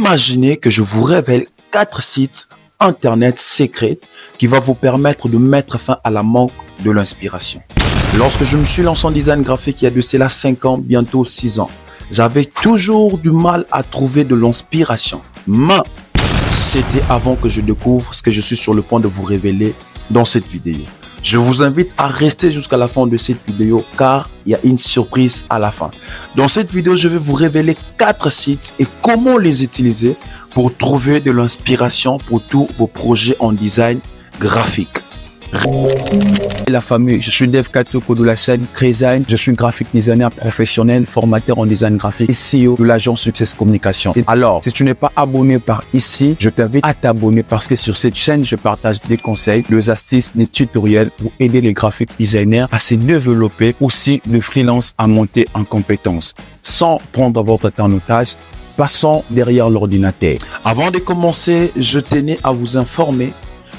Imaginez que je vous révèle 4 sites internet secrets qui va vous permettre de mettre fin à la manque de l'inspiration. Lorsque je me suis lancé en design graphique il y a de cela 5 ans, bientôt 6 ans, j'avais toujours du mal à trouver de l'inspiration. Mais c'était avant que je découvre ce que je suis sur le point de vous révéler dans cette vidéo. Je vous invite à rester jusqu'à la fin de cette vidéo car il y a une surprise à la fin. Dans cette vidéo, je vais vous révéler 4 sites et comment les utiliser pour trouver de l'inspiration pour tous vos projets en design graphique. La famille, je suis Dev Katoko de la chaîne Crésign. Je suis graphic designer professionnel, formateur en design graphique et CEO de l'agence Success Communication. Alors, si tu n'es pas abonné par ici, je t'invite à t'abonner parce que sur cette chaîne, je partage des conseils, des astuces, des tutoriels pour aider les graphic designers à se développer, aussi le freelance à monter en compétences. Sans prendre votre temps en otage, passons derrière l'ordinateur. Avant de commencer, je tenais à vous informer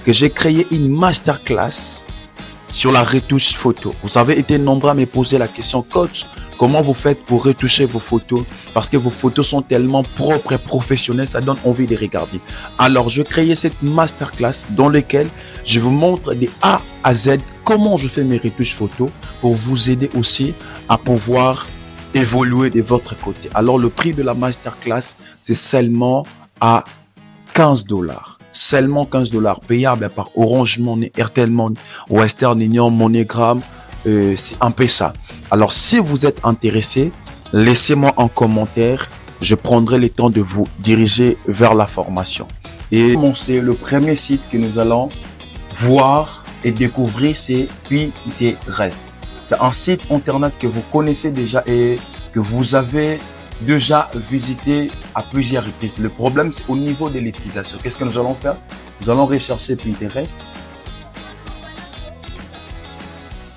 que j'ai créé une masterclass sur la retouche photo. Vous avez été nombreux à me poser la question, coach, comment vous faites pour retoucher vos photos? Parce que vos photos sont tellement propres et professionnelles, ça donne envie de regarder. Alors, je crée cette masterclass dans laquelle je vous montre de A à Z comment je fais mes retouches photos pour vous aider aussi à pouvoir évoluer de votre côté. Alors, le prix de la masterclass, c'est seulement à 15 $. Seulement 15 $, payable par Orange Money, Airtel Money, Western Union, MoneyGram, c'est un peu ça. Alors, si vous êtes intéressé, laissez-moi un commentaire. Je prendrai le temps de vous diriger vers la formation. Et c'est le premier site que nous allons voir et découvrir, c'est Pinterest. C'est un site internet que vous connaissez déjà et que vous avez déjà visité à plusieurs reprises. Le problème, c'est au niveau de l'utilisation. Qu'est-ce que nous allons faire? Nous allons rechercher Pinterest.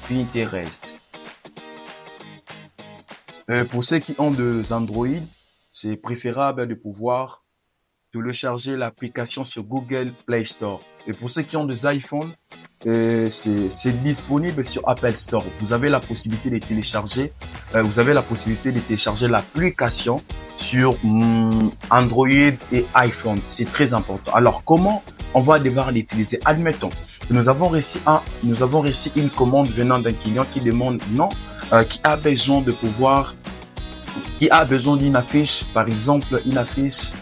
Pinterest. Pour ceux qui ont des Android, c'est préférable de pouvoir télécharger l'application sur Google Play Store. Et pour ceux qui ont des iPhones, c'est disponible sur Apple Store. Vous avez la possibilité de télécharger, l'application sur Android et iPhone. C'est très important. Alors, comment on va devoir l'utiliser? Admettons que nous avons reçu une commande venant d'un client qui demande qui a besoin d'une affiche, par exemple, une affiche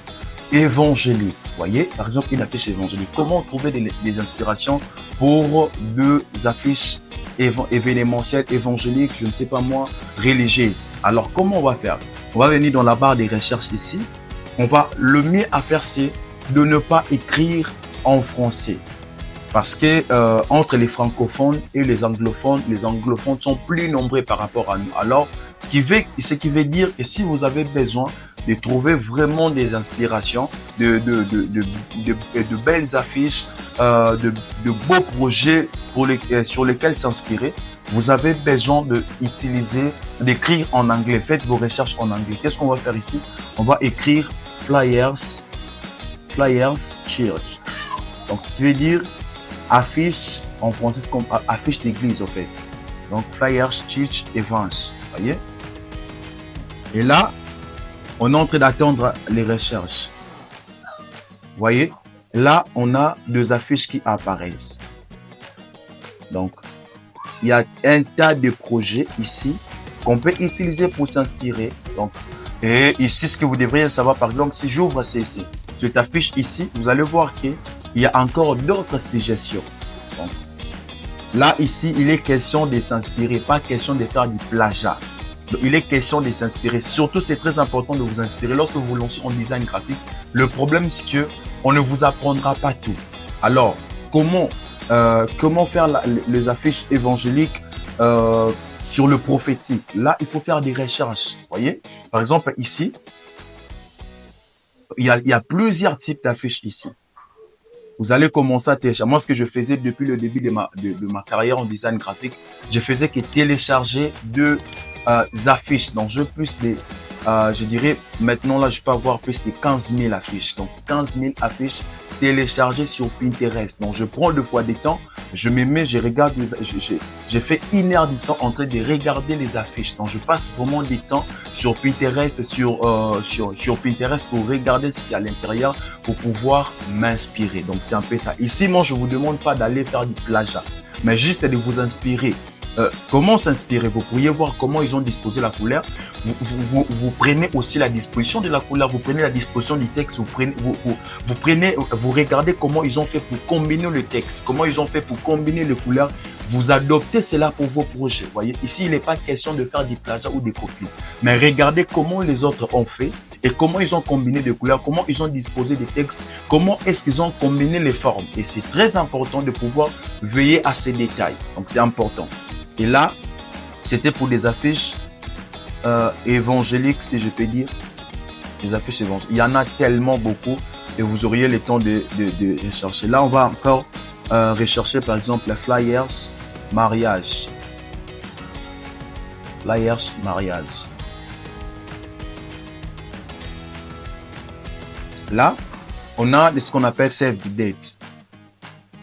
évangélique. Voyez, par exemple, une affiche évangélique. Comment trouver des inspirations pour deux affiches événementielles, évangéliques, je ne sais pas moi, religieuses? Alors, comment on va faire? On va venir dans la barre des recherches ici. Le mieux à faire, c'est de ne pas écrire en français. Parce que entre les francophones et les anglophones sont plus nombreux par rapport à nous. Alors, ce qui veut dire que si vous avez besoin de trouver vraiment des inspirations, de belles affiches, de beaux projets sur lesquels s'inspirer, vous avez besoin d'écrire en anglais. Faites vos recherches en anglais. Qu'est-ce qu'on va faire ici? On va écrire Flyers Church. Donc, ce qui veut dire affiche en français, c'est comme affiche d'église en fait. Donc, Flyers Church Events. Voyez? Et là, on est en train d'attendre les recherches. Voyez, là, on a deux affiches qui apparaissent. Donc, il y a un tas de projets ici qu'on peut utiliser pour s'inspirer. Donc, et ici, ce que vous devriez savoir, par exemple, si j'ouvre cette affiche ici, vous allez voir qu'il y a encore d'autres suggestions. Donc, là, ici, il est question de s'inspirer, pas question de faire du plagiat. Donc, il est question de s'inspirer. Surtout, c'est très important de vous inspirer. Lorsque vous vous lancez en design graphique, le problème, c'est que on ne vous apprendra pas tout. Alors, comment faire les affiches évangéliques sur le prophétique? Là, il faut faire des recherches. Voyez? Par exemple, ici, il y a plusieurs types d'affiches ici. Vous allez commencer à télécharger. Moi, ce que je faisais depuis le début de ma carrière en design graphique, je faisais que télécharger deux affiches. Donc, je dirais, maintenant, là, je peux avoir plus de 15 000 affiches. Donc, 15 000 affiches téléchargées sur Pinterest. Donc, je prends 2 fois du temps Je me mets, je regarde, j'ai fait 1 heure du temps en train de regarder les affiches. Donc, je passe vraiment du temps sur Pinterest, sur Pinterest pour regarder ce qu'il y a à l'intérieur pour pouvoir m'inspirer. Donc, c'est un peu ça. Ici, moi, je vous demande pas d'aller faire du plagiat, mais juste de vous inspirer. Comment s'inspirer? Vous pourriez voir comment ils ont disposé la couleur. Vous prenez aussi la disposition de la couleur, vous prenez la disposition du texte, vous regardez comment ils ont fait pour combiner le texte, comment ils ont fait pour combiner les couleurs. Vous adoptez cela pour vos projets. Voyez, ici, il n'est pas question de faire du plagiat ou des copies, mais regardez comment les autres ont fait et comment ils ont combiné des couleurs, comment ils ont disposé des textes, comment est-ce qu'ils ont combiné les formes. Et c'est très important de pouvoir veiller à ces détails. Donc, c'est important. Et là, c'était pour des affiches évangéliques, si je peux dire. Les affiches évangéliques. Il y en a tellement beaucoup et vous auriez le temps de rechercher. Là, on va encore rechercher, par exemple, les flyers mariage. Flyers mariage. Là, on a ce qu'on appelle save the date.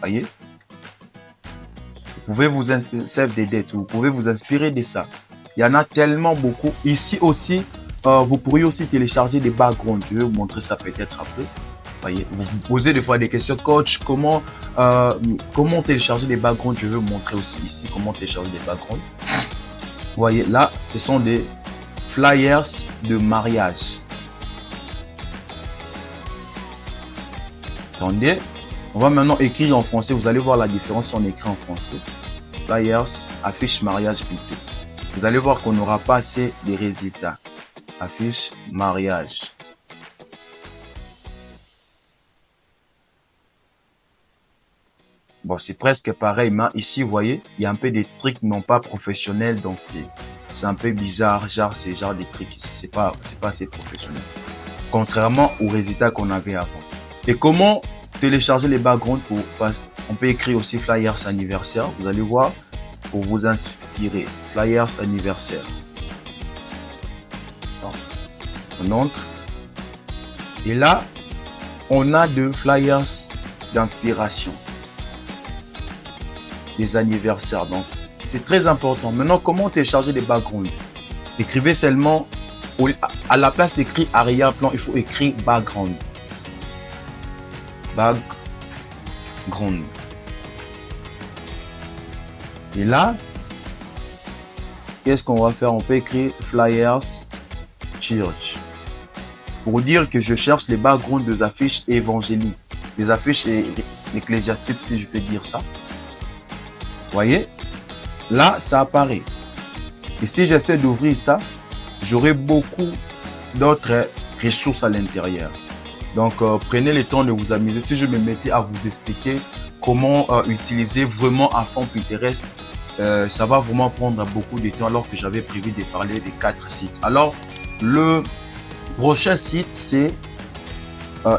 Voyez? Vous pouvez vous save des dates, vous pouvez vous inspirer de ça. Il y en a tellement beaucoup. Ici aussi, vous pourriez aussi télécharger des backgrounds. Je vais vous montrer ça peut-être après. Voyez, vous vous posez des fois des questions, coach, comment télécharger des backgrounds. Je vais vous montrer aussi ici comment télécharger des backgrounds. Voyez, là, ce sont des flyers de mariage. Attendez. On va maintenant écrire en français. Vous allez voir la différence si on écrit en français. Flyers, affiche mariage plutôt. Vous allez voir qu'on n'aura pas assez de résultats. Affiche mariage. Bon, c'est presque pareil, mais ici, vous voyez, il y a un peu des trucs non pas professionnels, donc c'est un peu bizarre. Genre, c'est genre des trucs, c'est pas assez professionnel. Contrairement aux résultats qu'on avait avant. Et comment télécharger les backgrounds on peut écrire aussi flyers anniversaire. Vous allez voir pour vous inspirer. Flyers anniversaire. On entre. Et là, on a de flyers d'inspiration. Des anniversaires. Donc, c'est très important. Maintenant, comment télécharger les backgrounds? Écrivez seulement, à la place d'écrire arrière-plan, il faut écrire background. Background. Et là, qu'est-ce qu'on va faire? On peut écrire flyers church. Pour dire que je cherche les backgrounds des affiches évangéliques. Les affiches ecclésiastiques, si je peux dire ça. Voyez? Là, ça apparaît. Et si j'essaie d'ouvrir ça, j'aurai beaucoup d'autres ressources à l'intérieur. Donc, prenez le temps de vous amuser. Si je me mettais à vous expliquer comment utiliser vraiment à fond Pinterest, ça va vraiment prendre beaucoup de temps alors que j'avais prévu de parler des 4 sites. Alors, le prochain site, c'est,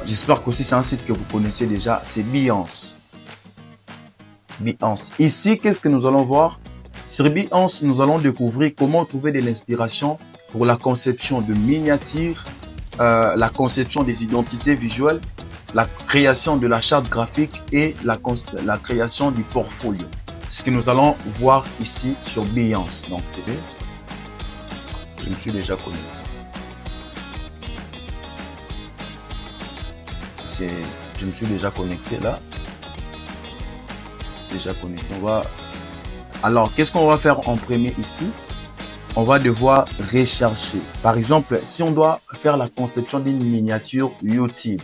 j'espère qu'aussi c'est un site que vous connaissez déjà, c'est Behance. Behance. Ici, qu'est-ce que nous allons voir? Sur Behance, nous allons découvrir comment trouver de l'inspiration pour la conception de miniatures, la conception des identités visuelles, la création de la charte graphique et la création du portfolio. C'est ce que nous allons voir ici sur Behance. Donc, c'est bien. Je me suis déjà connecté. Je me suis déjà connecté là. Déjà connecté. Alors, qu'est-ce qu'on va faire en premier ici? On va devoir rechercher. Par exemple, si on doit faire la conception d'une miniature YouTube,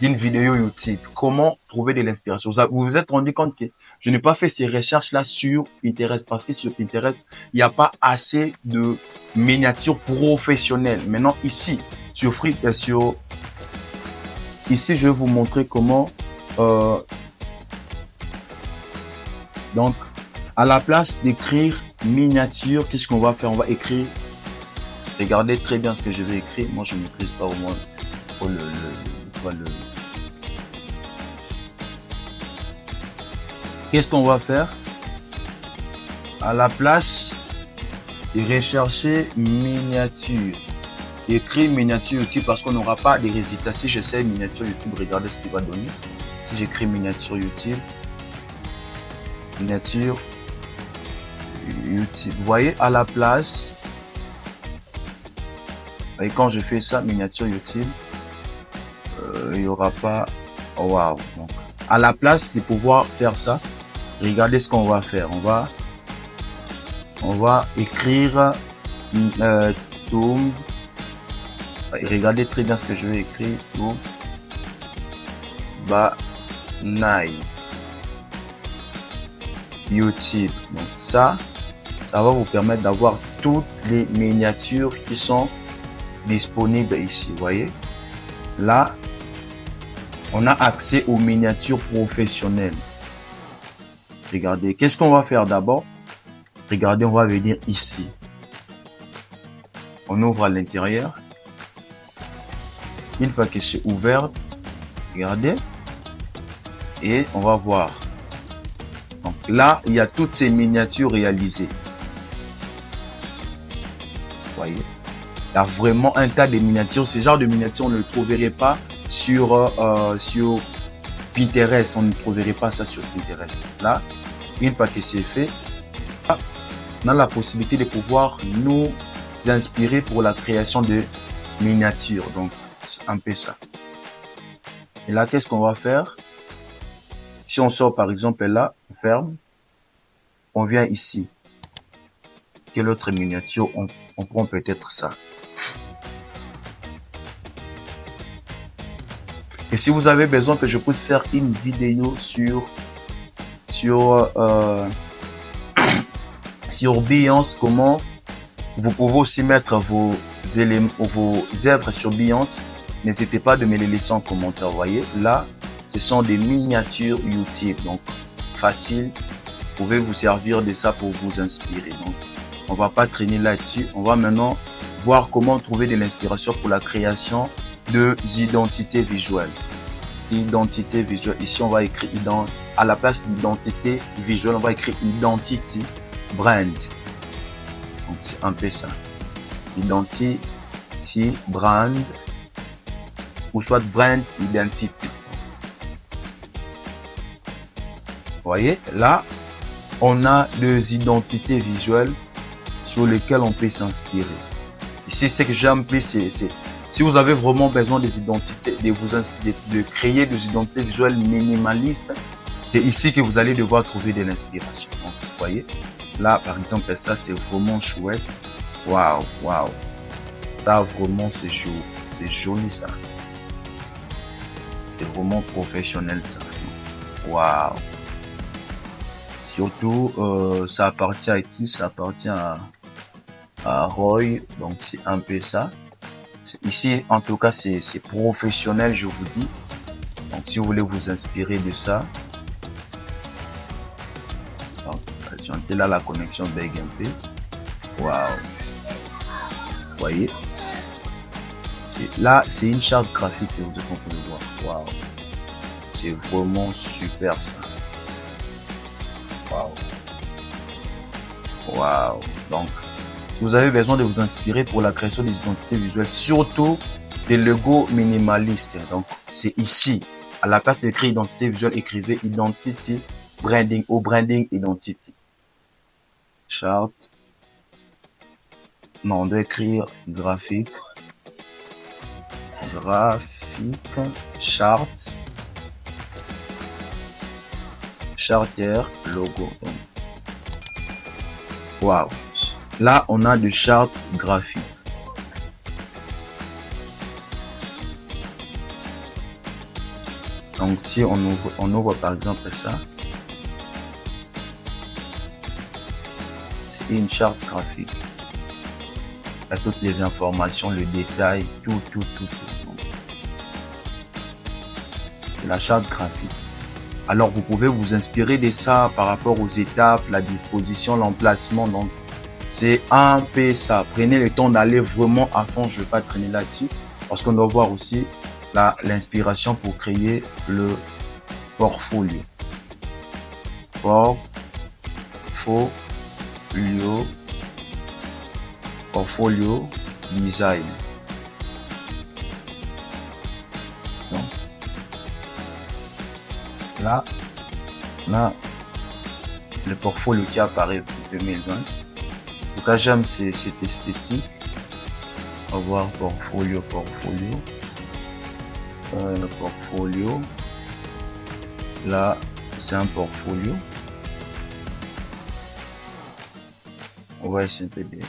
d'une vidéo YouTube, comment trouver de l'inspiration? Vous vous êtes rendu compte que je n'ai pas fait ces recherches-là sur Pinterest parce que sur Pinterest, il n'y a pas assez de miniatures professionnelles. Maintenant, ici, ici, je vais vous montrer comment... donc, à la place d'écrire miniature, qu'est-ce qu'on va faire? On va écrire. Regardez très bien ce que je vais écrire. Moi, je ne maîtrise pas au moins Qu'est-ce qu'on va faire? À la place de rechercher miniature, écrire miniature YouTube parce qu'on n'aura pas de résultats. Si j'essaie miniature YouTube, regardez ce qu'il va donner. Si j'écris miniature YouTube, miniature YouTube. Vous voyez, à la place, et quand je fais ça, miniature YouTube, il n'y aura pas, waouh. Donc, à la place de pouvoir faire ça, regardez ce qu'on va faire. On va écrire Tomb. Regardez très bien ce que je vais écrire. Tomb Banai YouTube. Donc ça va vous permettre d'avoir toutes les miniatures qui sont disponibles ici. Vous voyez, là, on a accès aux miniatures professionnelles. Regardez, qu'est-ce qu'on va faire d'abord? Regardez, on va venir ici. On ouvre à l'intérieur. Une fois que c'est ouvert, regardez. Et on va voir. Donc là, il y a toutes ces miniatures réalisées. Vous voyez? Il y a vraiment un tas de miniatures. Ce genre de miniatures, on ne le trouverait pas sur Pinterest. On ne trouverait pas ça sur Pinterest. Là, une fois que c'est fait, on a la possibilité de pouvoir nous inspirer pour la création de miniatures. Donc, c'est un peu ça. Et là, qu'est-ce qu'on va faire? Si on sort par exemple là, on ferme, on vient ici. Quelle autre miniature? On prend peut-être ça. Et si vous avez besoin que je puisse faire une vidéo sur Behance, comment vous pouvez aussi mettre vos œuvres sur Behance, n'hésitez pas de me les laisser en commentaire. Vous voyez, là, ce sont des miniatures YouTube, donc facile. Vous pouvez vous servir de ça pour vous inspirer. Donc, on va pas traîner là-dessus. On va maintenant voir comment trouver de l'inspiration pour la création de identités visuelles. Identité visuelle. Ici, on va écrire à la place d'identité visuelle, on va écrire identity brand. Donc, c'est un peu ça. Identity brand ou soit brand identity. Vous voyez, là, on a des identités visuelles sur lesquelles on peut s'inspirer. Ici, ce que j'aime plus, c'est si vous avez vraiment besoin des identités, de créer des identités visuelles minimalistes, c'est ici que vous allez devoir trouver de l'inspiration. Donc, vous voyez, là, par exemple, ça, c'est vraiment chouette. Waouh, waouh. Ça, vraiment, c'est joli, ça. C'est vraiment professionnel, ça. Waouh. Surtout, ça appartient à qui? Ça appartient à Roy. Donc, c'est un peu ça. Ici, en tout cas, c'est professionnel, je vous dis. Donc, si vous voulez vous inspirer de ça. Donc, patientez là, la connexion bug un peu. Waouh. Vous voyez? Là, c'est une charte graphique que vous êtes en train de voir. Waouh. C'est vraiment super, ça. Waouh. Waouh. Donc, si vous avez besoin de vous inspirer pour la création des identités visuelles, surtout des logos minimalistes, donc c'est ici. À la place d'écrire identité visuelle, écrivez identity branding ou branding identity. Chart. Non, on doit écrire graphique. Graphique. Chart. Charter. Logo. Waouh. Là, on a des chartes graphiques. Donc, si on ouvre par exemple ça, c'est une charte graphique. Il y a toutes les informations, le détail, tout. C'est la charte graphique. Alors, vous pouvez vous inspirer de ça par rapport aux étapes, la disposition, l'emplacement. Donc, c'est un peu ça. Prenez le temps d'aller vraiment à fond. Je ne vais pas traîner là-dessus parce qu'on doit voir aussi l'inspiration pour créer le portfolio. Portfolio design. Donc, là, le portfolio qui apparaît pour 2020. En tout cas, j'aime cette esthétique. On va voir portfolio. Le portfolio. Là, c'est un portfolio. On va essayer de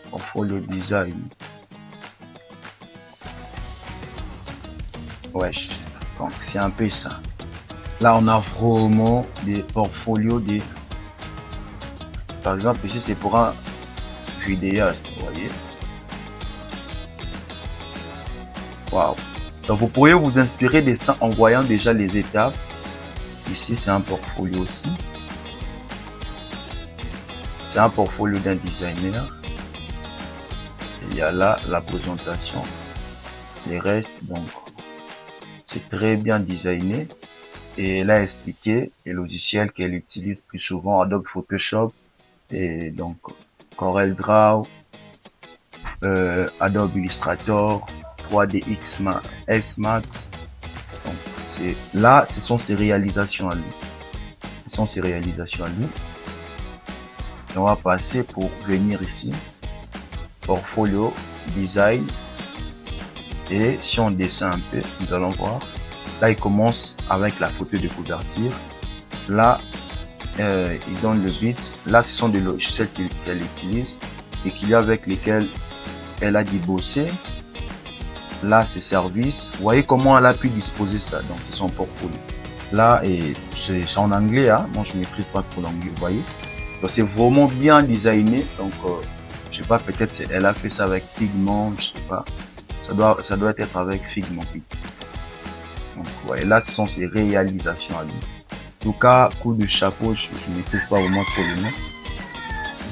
portfolio design. Ouais, donc c'est un peu ça. Là, on a vraiment des portfolios par exemple, ici, c'est pour un vidéaste, vous voyez. Waouh. Donc, vous pourriez vous inspirer de ça en voyant déjà les étapes. Ici, c'est un portfolio aussi. C'est un portfolio d'un designer. Il y a là la présentation. Les restes, donc, c'est très bien designé. Et elle a expliqué les logiciels qu'elle utilise plus souvent, Adobe Photoshop, et donc CorelDRAW, Adobe Illustrator, 3ds Max. Donc, là, ce sont ses réalisations à lui. Et on va passer pour venir ici, portfolio, design. Et si on descend un peu, nous allons voir. Là, il commence avec la photo de couverture. Là, il donne le bit. Là, ce sont des logiciels qu'elle utilise et avec lesquels elle a dû bosser. Là, c'est services. Vous voyez comment elle a pu disposer ça. Donc, c'est son portfolio. Là, et c'est en anglais. Hein. Moi, je ne maîtrise pas trop l'anglais. Vous voyez. Donc, c'est vraiment bien designé. Donc, je sais pas, peut-être elle a fait ça avec Figma. Je sais pas. Ça doit être avec Figma. Donc, ouais, là, ce sont ses réalisations à lui. En tout cas, coup de chapeau, je ne maîtrise pas vraiment trop le nom.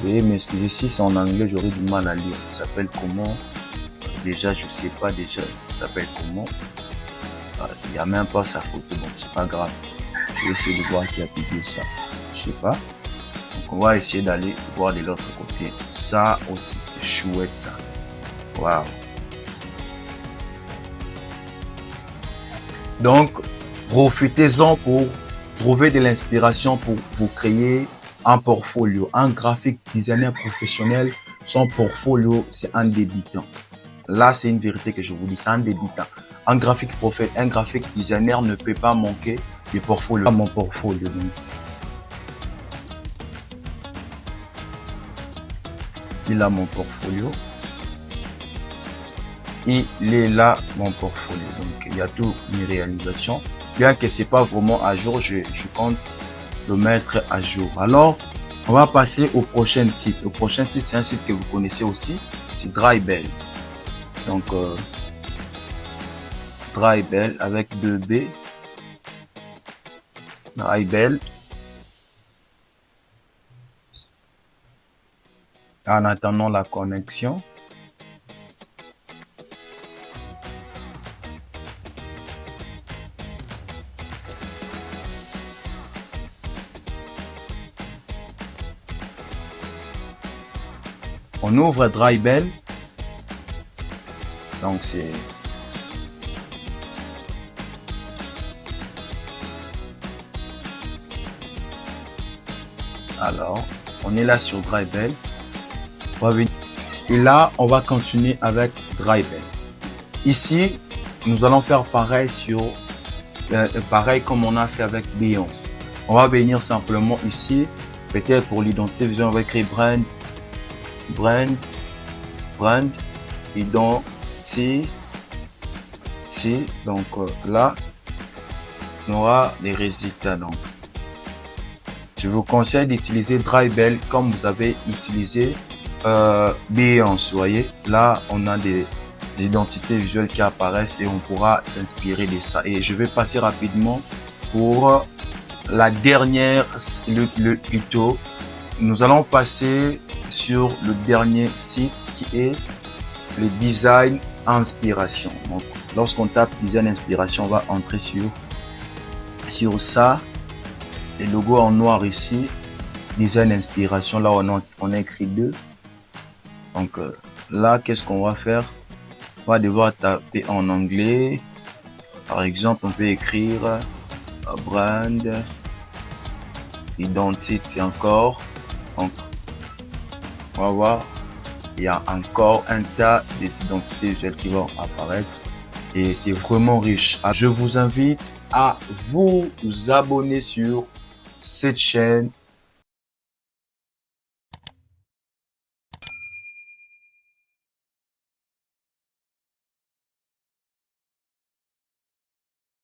Veuillez m'excuser, si c'est en anglais, j'aurais du mal à lire. Il s'appelle comment? Déjà, je sais pas déjà ça s'appelle comment. Il n'y a même pas sa photo, donc c'est pas grave. Je vais essayer de voir qui a publié ça. Je sais pas. Donc, on va essayer d'aller voir de l'autre côté. Ça aussi, c'est chouette, ça. Waouh. Donc, profitez-en pour trouver de l'inspiration pour vous créer un portfolio. Un graphic designer professionnel, son portfolio, c'est un débutant. Là, c'est une vérité que je vous dis, c'est un débutant. Un graphic designer ne peut pas manquer de portfolio. Mon portfolio. Donc. Il a mon portfolio. Il est là, mon portfolio. Donc, il y a toutes mes réalisations. Bien que c'est pas vraiment à jour, je compte le mettre à jour. Alors, on va passer au prochain site. Le prochain site, c'est un site que vous connaissez aussi. C'est Dribble. Donc, Dribble avec 2B. Dribble. En attendant la connexion. On ouvre Dribble. Donc c'est alors on est là sur Dribble. Et là on va continuer avec Dribble. Ici nous allons faire pareil pareil comme on a fait avec Beyoncé. On va venir simplement ici, peut-être pour l'identité, on va écrire brand, identity. Donc là, on aura les résultats. Donc, je vous conseille d'utiliser Dribble comme vous avez utilisé Beyoncé. Vous voyez, là, on a des identités visuelles qui apparaissent et on pourra s'inspirer de ça. Et je vais passer rapidement pour la dernière, le tuto. Nous allons passer sur le dernier site qui est le design inspiration. Donc, lorsqu'on tape design inspiration, on va entrer sur ça. Les logos en noir ici, design inspiration. Là, on a écrit 2. Donc là, qu'est-ce qu'on va faire? On va devoir taper en anglais. Par exemple, on peut écrire brand, identité encore. Donc, on va voir. Il y a encore un tas des identités visuelles qui vont apparaître. Et c'est vraiment riche. Je vous invite à vous abonner sur cette chaîne